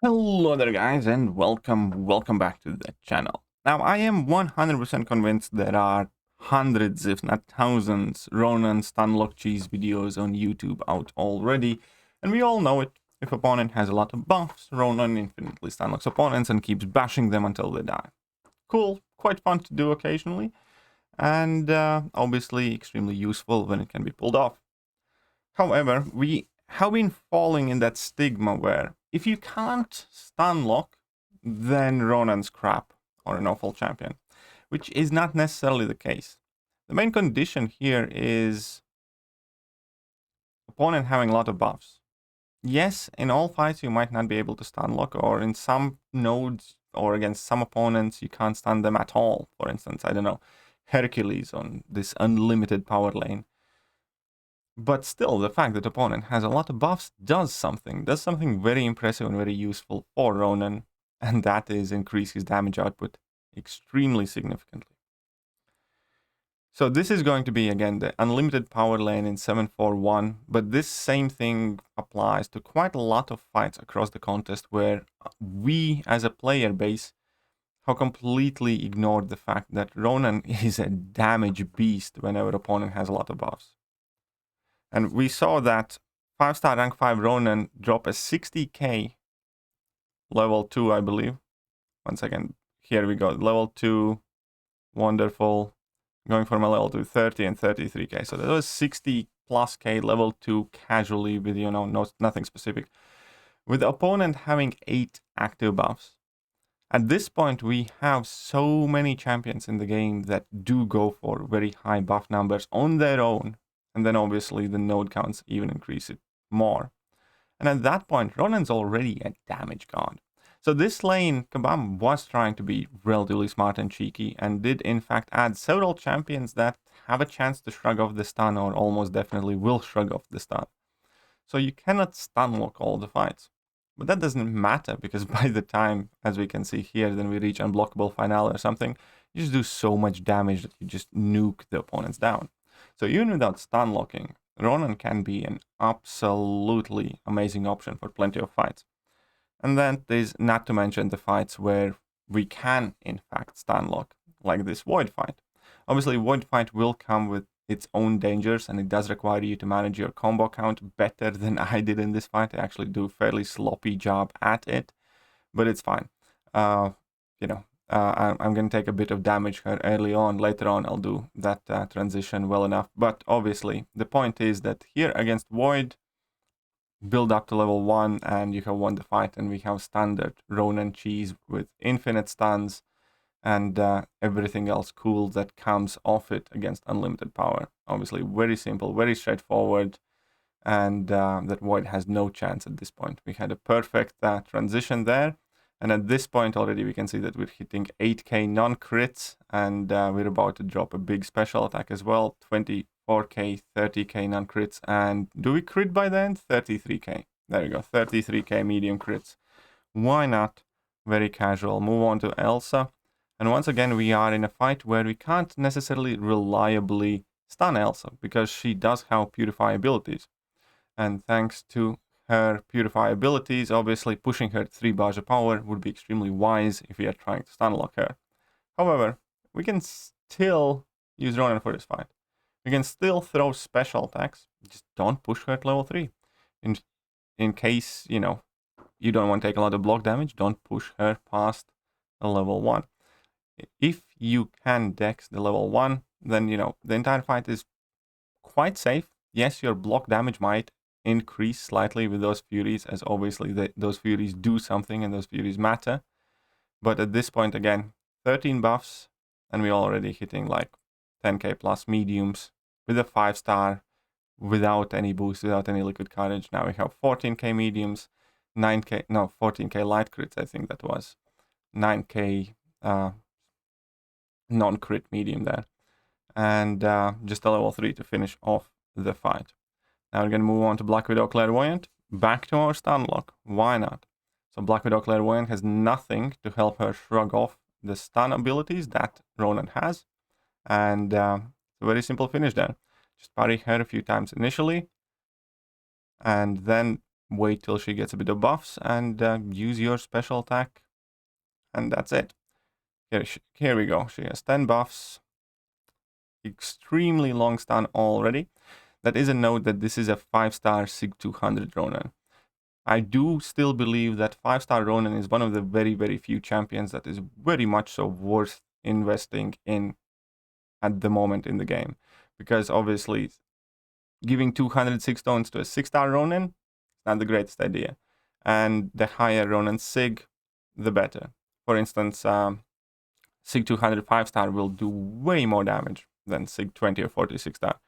Hello there guys and welcome back to the channel. Now I am 100% convinced there are hundreds if not thousands Ronan stunlock cheese videos on YouTube out already, and we all know it. If opponent has a lot of buffs, Ronan infinitely stunlocks opponents and keeps bashing them until they die. Cool, quite fun to do occasionally, and obviously extremely useful when it can be pulled off. However, we have been falling in that stigma where if you can't stun lock, then Ronan's crap or an awful champion, which is not necessarily the case. The main condition here is opponent having a lot of buffs. Yes, in all fights you might not be able to stun lock, or in some nodes or against some opponents you can't stun them at all. For instance, I don't know, Hercules on this unlimited power lane. But still, the fact that opponent has a lot of buffs does something very impressive and very useful for Ronan, and that is increase his damage output extremely significantly. So this is going to be, again, the unlimited power lane in 741, but this same thing applies to quite a lot of fights across the contest where we, as a player base, have completely ignored the fact that Ronan is a damage beast whenever opponent has a lot of buffs. And we saw that 5-star rank 5 Ronan drop a 60k level 2, I believe. Once again, here we go. Level 2, wonderful. Going from a level 2, 30 and 33k. So that was 60 plus k level 2 casually with, nothing specific. With the opponent having 8 active buffs. At this point, we have so many champions in the game that do go for very high buff numbers on their own. And then obviously the node counts even increase it more. And at that point, Ronan's already a damage god. So this lane, Kabam was trying to be relatively smart and cheeky, and did in fact add several champions that have a chance to shrug off the stun, or almost definitely will shrug off the stun. So you cannot stun lock all the fights. But that doesn't matter, because by the time, as we can see here, then we reach unblockable finale or something, you just do so much damage that you just nuke the opponents down. So even without stun locking, Ronan can be an absolutely amazing option for plenty of fights. And then there's not to mention the fights where we can in fact stun lock, like this Void fight. Obviously, Void fight will come with its own dangers, and it does require you to manage your combo count better than I did in this fight. I actually do a fairly sloppy job at it, but it's fine. I'm going to take a bit of damage here early on. Later on, I'll do that transition well enough. But obviously, the point is that here against Void, build up to level 1 and you have won the fight, and we have standard Ronan cheese with infinite stuns and everything else cool that comes off it against unlimited power. Obviously very simple, very straightforward, and that Void has no chance at this point. We had a perfect transition there, and at this point already we can see that we're hitting 8k non-crits, and we're about to drop a big special attack as well, 24k, 30k non-crits, and do we crit by the end? 33k. There we go, 33k medium crits. Why not? Very casual. Move on to Elsa. And once again, we are in a fight where we can't necessarily reliably stun Elsa, because she does have Purify abilities. And thanks to her Purify abilities, obviously pushing her 3 bars of power would be extremely wise if we are trying to stun lock her. However, we can still use Ronan for this fight. We can still throw special attacks, just don't push her to level 3. In case, you don't want to take a lot of block damage, don't push her past a level 1. If you can dex the level 1, then, the entire fight is quite safe. Yes, your block damage might increase slightly with those Furies, as obviously those Furies do something and those Furies matter. But at this point, again, 13 buffs, and we're already hitting like 10k plus mediums with a 5-star, without any boost, without any liquid courage. Now we have 14k mediums, 14k light crits, I think that was. 9k non-crit medium there. And just a level 3 to finish off the fight. Now we're going to move on to Black Widow Clairvoyant. Back to our stun lock. Why not? So Black Widow Clairvoyant has nothing to help her shrug off the stun abilities that Ronan has. And it's a very simple finish there. Just parry her a few times initially, and then wait till she gets a bit of buffs and use your special attack. And that's it. Here we go. She has 10 buffs. Extremely long stun already. That is a note that this is a 5-star Sig 200 Ronan. I do still believe that 5-star Ronan is one of the very, very few champions that is very much so worth investing in at the moment in the game. Because obviously, giving 206 stones to a 6-star Ronan is not the greatest idea. And the higher Ronan Sig, the better. For instance, Sig 200 5-star will do way more damage than Sig 20 or 40 6-star.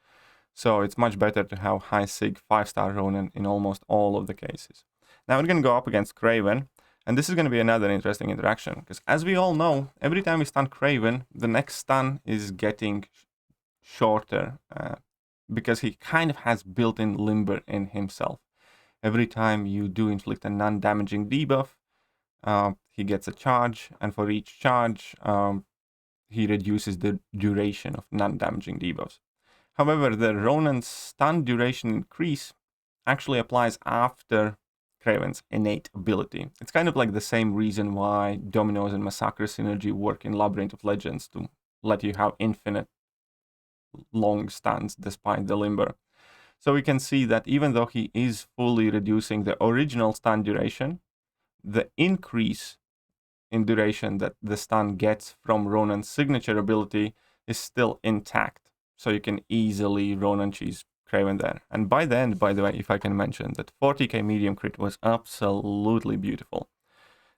So it's much better to have high Sig 5-star Ronan in almost all of the cases. Now we're going to go up against Kraven, and this is going to be another interesting interaction, because as we all know, every time we stun Kraven, the next stun is getting shorter, because he kind of has built-in limber in himself. Every time you do inflict a non-damaging debuff, he gets a charge, and for each charge, he reduces the duration of non-damaging debuffs. However, the Ronan's stun duration increase actually applies after Kraven's innate ability. It's kind of like the same reason why Dominoes and Massacre synergy work in Labyrinth of Legends, to let you have infinite long stuns despite the limber. So we can see that even though he is fully reducing the original stun duration, the increase in duration that the stun gets from Ronan's signature ability is still intact. So you can easily Ronan cheese Kraven there. And by the end, by the way, if I can mention, that 40k medium crit was absolutely beautiful.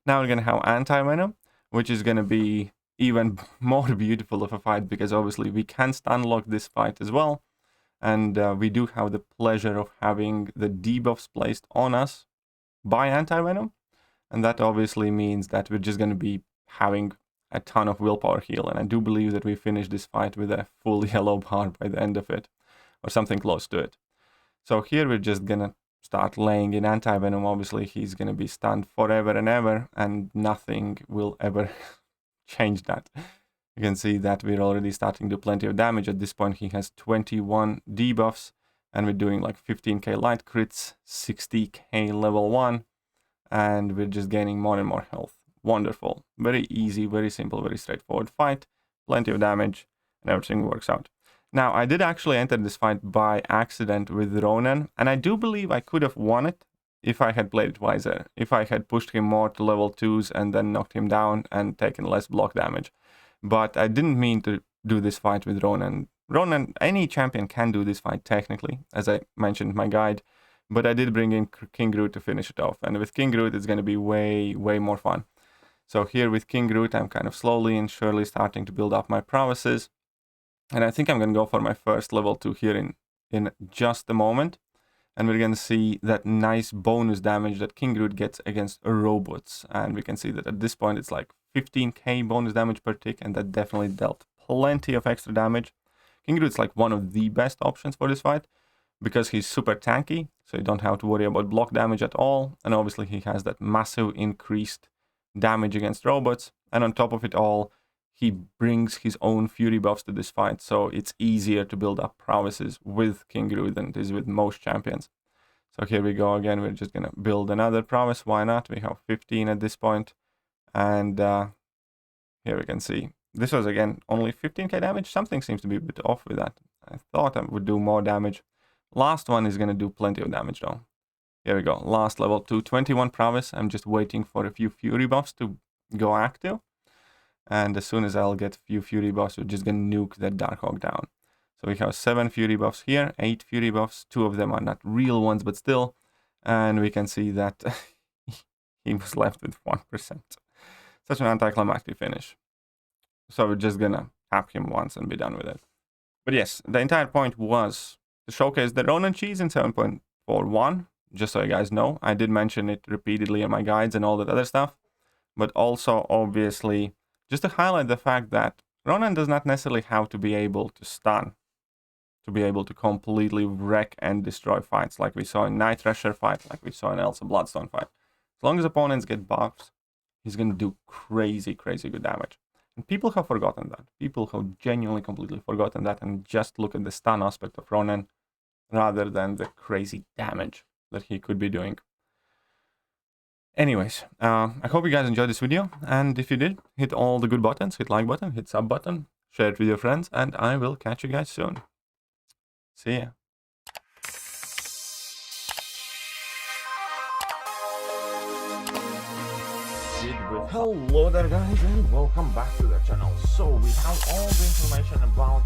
Now we're going to have AntiVenom, which is going to be even more beautiful of a fight, because obviously we can stun lock this fight as well. And we do have the pleasure of having the debuffs placed on us by AntiVenom. And that obviously means that we're just going to be having a ton of willpower heal. And I do believe that we finish this fight with a full yellow bar by the end of it, or something close to it. So here we're just going to start laying in AntiVenom. Obviously, he's going to be stunned forever and ever, and nothing will ever change that. You can see that we're already starting to do plenty of damage. At this point, he has 21 debuffs, and we're doing like 15k light crits, 60k level 1, and we're just gaining more and more health. Wonderful. Very easy, very simple, very straightforward fight. Plenty of damage, and everything works out. Now, I did actually enter this fight by accident with Ronan, and I do believe I could have won it if I had played it wiser. If I had pushed him more to level 2s and then knocked him down and taken less block damage. But I didn't mean to do this fight with Ronan. Ronan, any champion can do this fight technically, as I mentioned in my guide. But I did bring in King Groot to finish it off. And with King Groot, it's going to be way, way more fun. So here with King Groot, I'm kind of slowly and surely starting to build up my prowesses. And I think I'm going to go for my first level 2 here in just a moment. And we're going to see that nice bonus damage that King Groot gets against robots. And we can see that at this point it's like 15k bonus damage per tick, and that definitely dealt plenty of extra damage. King Groot's like one of the best options for this fight, because he's super tanky, so you don't have to worry about block damage at all. And obviously he has that massive increased damage against robots. And on top of it all, he brings his own fury buffs to this fight, so it's easier to build up prowesses with King Groot than it is with most champions. So here we go again, we're just going to build another prowess, why not? We have 15 at this point. And here we can see, this was again only 15k damage. Something seems to be a bit off with that. I thought I would do more damage. Last one is going to do plenty of damage though. Here we go, last level 2, 21 prowess. I'm just waiting for a few fury buffs to go active. And as soon as I'll get a few fury buffs, we're just going to nuke that Darkhawk down. So we have 7 fury buffs here, 8 fury buffs. 2 of them are not real ones, but still. And we can see that he was left with 1%. Such an anticlimactic finish. So we're just going to hack him once and be done with it. But yes, the entire point was to showcase the Ronan cheese in 7.41. Just so you guys know, I did mention it repeatedly in my guides and all that other stuff. But also, obviously, just to highlight the fact that Ronan does not necessarily have to be able to stun, to be able to completely wreck and destroy fights, like we saw in Night Thrasher fight, like we saw in Elsa Bloodstone fight. As long as opponents get buffs, he's going to do crazy, crazy good damage. And people have forgotten that. People have genuinely completely forgotten that and just look at the stun aspect of Ronan rather than the crazy damage that he could be doing. Anyways, I hope you guys enjoyed this video, and if you did, hit all the good buttons, hit like button, hit sub button, share it with your friends, and I will catch you guys soon. See ya. Hello there guys, and welcome back to the channel. So we have all the information about